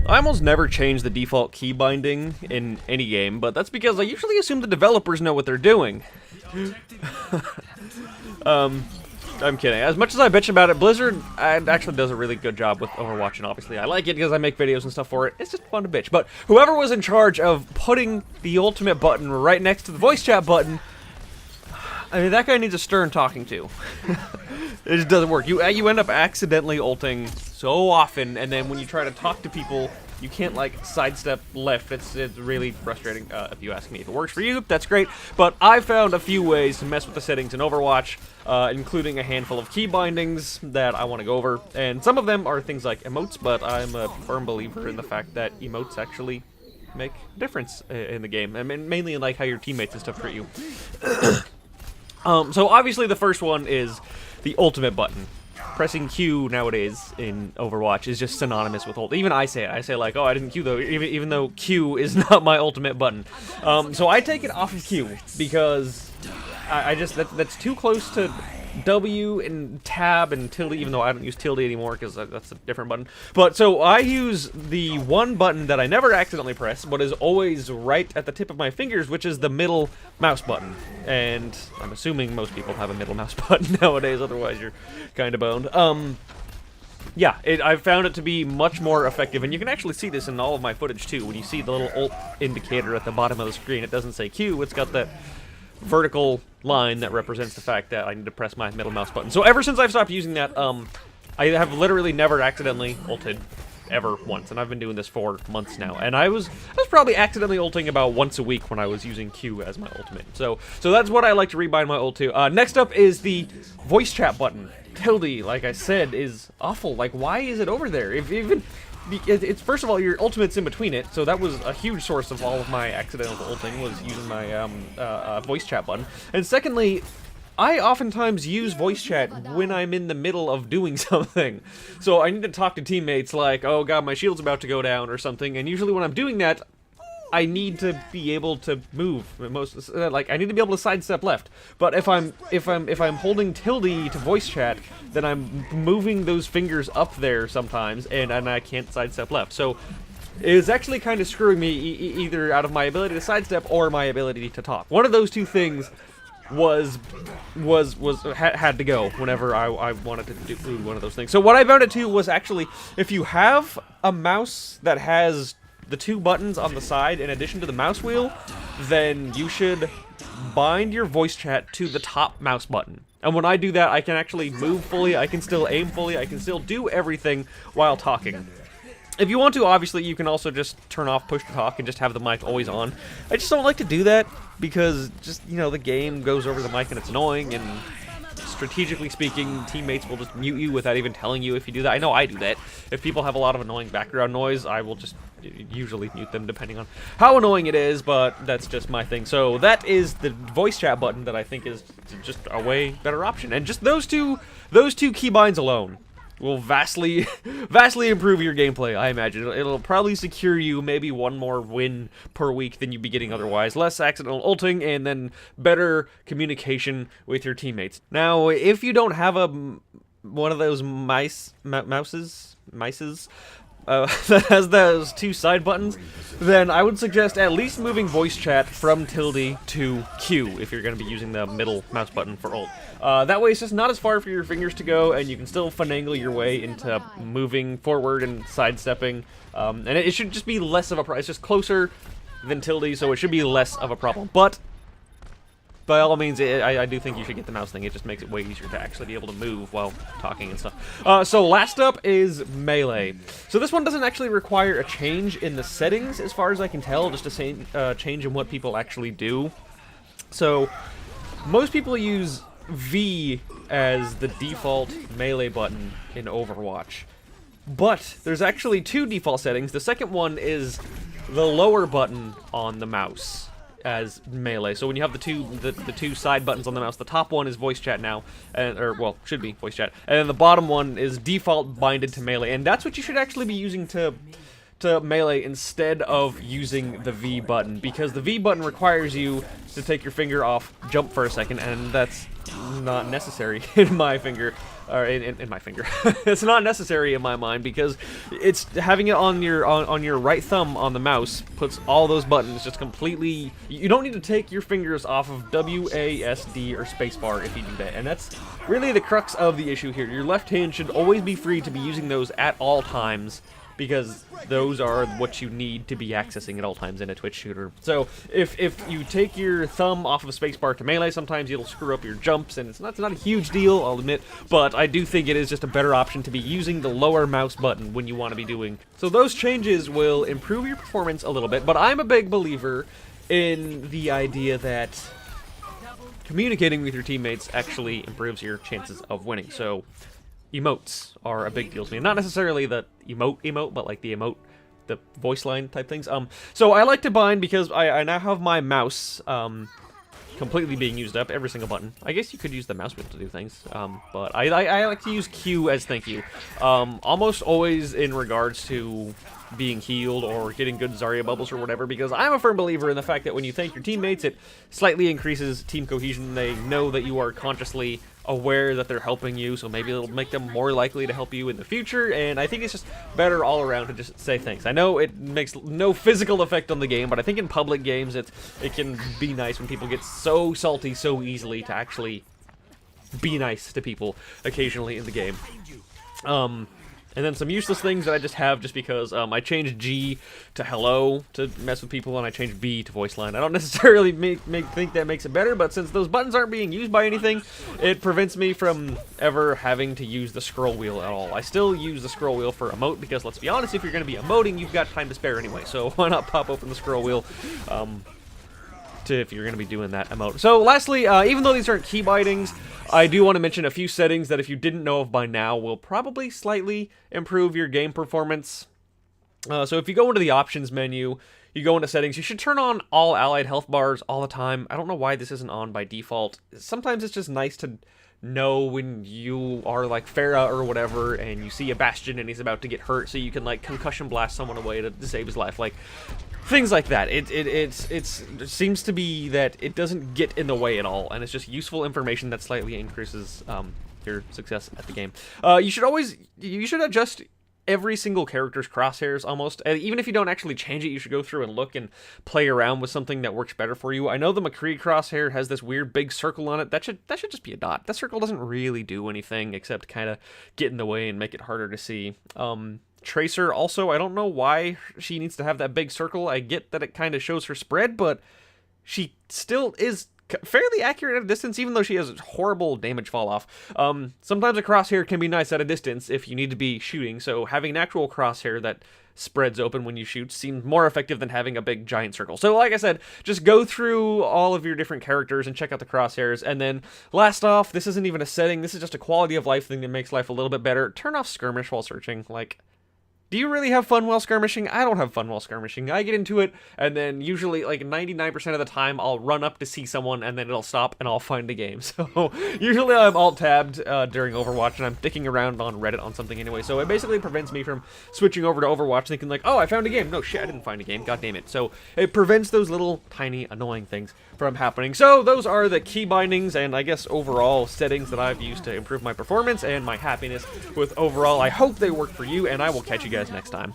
I almost never change the default key binding in any game, but that's because I usually assume the developers know what they're doing. I'm kidding. As much as I bitch about it, Blizzard actually does a really good job with Overwatch, and obviously I like it because I make videos and stuff for it. It's just fun to bitch. But whoever was in charge of putting the ultimate button right next to the voice chat button, I mean, that guy needs a stern talking to. It just doesn't work. You end up accidentally ulting so often, and then when you try to talk to people, you can't, like, sidestep left. It's really frustrating, if you ask me. If it works for you, that's great. But I found a few ways to mess with the settings in Overwatch, including a handful of key bindings that I want to go over. And some of them are things like emotes, but I'm a firm believer in the fact that emotes actually make a difference in the game. I mean, mainly in, like, how your teammates and stuff treat you. So obviously the first one is the ultimate button. Pressing Q nowadays in Overwatch is just synonymous with ult. Even I say it. I say like, oh, I didn't Q though, even though Q is not my ultimate button. So I take it off of Q because I just that's too close to W and tab and tilde, even though I don't use tilde anymore because that's a different button. But so I use the one button that I never accidentally press, but is always right at the tip of my fingers, which is the middle mouse button. And I'm assuming most people have a middle mouse button nowadays, otherwise you're kind of boned. Yeah, I've found it to be much more effective, and you can actually see this in all of my footage too. When you see the little ult indicator at the bottom of the screen, it doesn't say Q, it's got that vertical line that represents the fact that I need to press my middle mouse button. So ever since I've stopped using that, I have literally never accidentally ulted ever once, and I've been doing this for months now. And I was probably accidentally ulting about once a week when I was using Q as my ultimate. So that's what I like to rebind my ult to. Next up is the voice chat button. Tilde, like I said, is awful. Like, why is it over there? It's first of all, your ultimate's in between it, so that was a huge source of all of my accidental ulting, was using my voice chat button. And secondly, I oftentimes use voice chat when I'm in the middle of doing something. So I need to talk to teammates like, oh god, my shield's about to go down or something, and usually when I'm doing that, I need to be able to move. Like, I need to be able to sidestep left. But if I'm holding tilde to voice chat, then I'm moving those fingers up there sometimes, and I can't sidestep left. So it's actually kind of screwing me either out of my ability to sidestep or my ability to talk. One of those two things had to go whenever I wanted to do one of those things. So what I found it to was actually, if you have a mouse that has the two buttons on the side in addition to the mouse wheel, then you should bind your voice chat to the top mouse button. And when I do that, I can actually move fully, I can still aim fully, I can still do everything while talking. If you want to, obviously, you can also just turn off push to talk and just have the mic always on. I just don't like to do that because just, you know, the game goes over the mic and it's annoying, and strategically speaking, teammates will just mute you without even telling you if you do that. I know I do that. If people have a lot of annoying background noise, I will just usually mute them depending on how annoying it is, but that's just my thing. So that is the voice chat button that I think is just a way better option. And just those two keybinds alone will vastly improve your gameplay, I imagine. It'll probably secure you maybe one more win per week than you'd be getting otherwise. Less accidental ulting, and then better communication with your teammates. Now, if you don't have one of those mices that has those two side buttons, then I would suggest at least moving voice chat from tilde to Q if you're going to be using the middle mouse button for ult. That way it's just not as far for your fingers to go, and you can still finagle your way into moving forward and sidestepping. And it should just be less of a problem. It's just closer than tilde, so it should be less of a problem. But by all means, I do think you should get the mouse thing. It just makes it way easier to actually be able to move while talking and stuff. So last up is melee. So this one doesn't actually require a change in the settings, as far as I can tell, just a change in what people actually do. So most people use V as the default melee button in Overwatch. But there's actually two default settings. The second one is the lower button on the mouse as melee. So when you have the two side buttons on the mouse, the top one is voice chat now, well, should be voice chat, and then the bottom one is default binded to melee, and that's what you should actually be using to melee instead of using the V button, because the V button requires you to take your finger off, jump for a second, and that's not necessary in my finger. or in my finger. It's not necessary in my mind because it's having it on your right thumb on the mouse puts all those buttons just completely. You don't need to take your fingers off of WASD or spacebar if you do that, and that's really the crux of the issue here. Your left hand should always be free to be using those at all times, because those are what you need to be accessing at all times in a Twitch shooter. So if you take your thumb off of spacebar to melee, sometimes it'll screw up your jumps, and it's not a huge deal, I'll admit, but I do think it is just a better option to be using the lower mouse button when you want to be doing. So those changes will improve your performance a little bit, but I'm a big believer in the idea that communicating with your teammates actually improves your chances of winning. So emotes are a big deal to me. Not necessarily the emote, but like the emote, the voice line type things. So I like to bind because I now have my mouse completely being used up, every single button. I guess you could use the mouse wheel to do things, but I like to use Q as thank you. Almost always in regards to being healed or getting good Zarya bubbles or whatever, because I'm a firm believer in the fact that when you thank your teammates, it slightly increases team cohesion. They know that you are consciously aware that they're helping you, so maybe it'll make them more likely to help you in the future, and I think it's just better all around to just say thanks. I know it makes no physical effect on the game, but I think in public games it can be nice when people get so salty so easily to actually be nice to people occasionally in the game. And then some useless things that I just have just because I changed G to hello to mess with people, and I changed B to voice line. I don't necessarily think that makes it better, but since those buttons aren't being used by anything, it prevents me from ever having to use the scroll wheel at all. I still use the scroll wheel for emote because, let's be honest, if you're going to be emoting, you've got time to spare anyway, so why not pop open the scroll wheel if you're going to be doing that emote. So lastly, even though these aren't key bindings, I do want to mention a few settings that if you didn't know of by now will probably slightly improve your game performance. So if you go into the options menu, you go into settings, you should turn on all allied health bars all the time. I don't know why this isn't on by default. Sometimes it's just nice to know when you are like Pharah or whatever and you see a Bastion and he's about to get hurt, so you can like concussion blast someone away to save his life. Like things like that. It seems to be that it doesn't get in the way at all, and it's just useful information that slightly increases your success at the game. You should adjust every single character's crosshairs almost. Even if you don't actually change it, you should go through and look and play around with something that works better for you. I know the McCree crosshair has this weird big circle on it. That should just be a dot. That circle doesn't really do anything except kind of get in the way and make it harder to see. Tracer also, I don't know why she needs to have that big circle. I get that it kind of shows her spread, but she still is fairly accurate at a distance, even though she has horrible damage fall off. Sometimes a crosshair can be nice at a distance if you need to be shooting, so having an actual crosshair that spreads open when you shoot seems more effective than having a big giant circle. So like I said, just go through all of your different characters and check out the crosshairs, and then last off, this isn't even a setting, this is just a quality of life thing that makes life a little bit better. Turn off skirmish while searching. Like, do you really have fun while skirmishing? I don't have fun while skirmishing. I get into it, and then usually, like 99% of the time, I'll run up to see someone, and then it'll stop, and I'll find a game. So, usually I'm alt-tabbed during Overwatch, and I'm dicking around on Reddit on something anyway, so it basically prevents me from switching over to Overwatch thinking like, oh, I found a game. No, shit, I didn't find a game. God damn it. So, it prevents those little, tiny, annoying things from happening. So, those are the key bindings, and I guess overall settings that I've used to improve my performance and my happiness with overall. I hope they work for you, and I will catch you guys next time.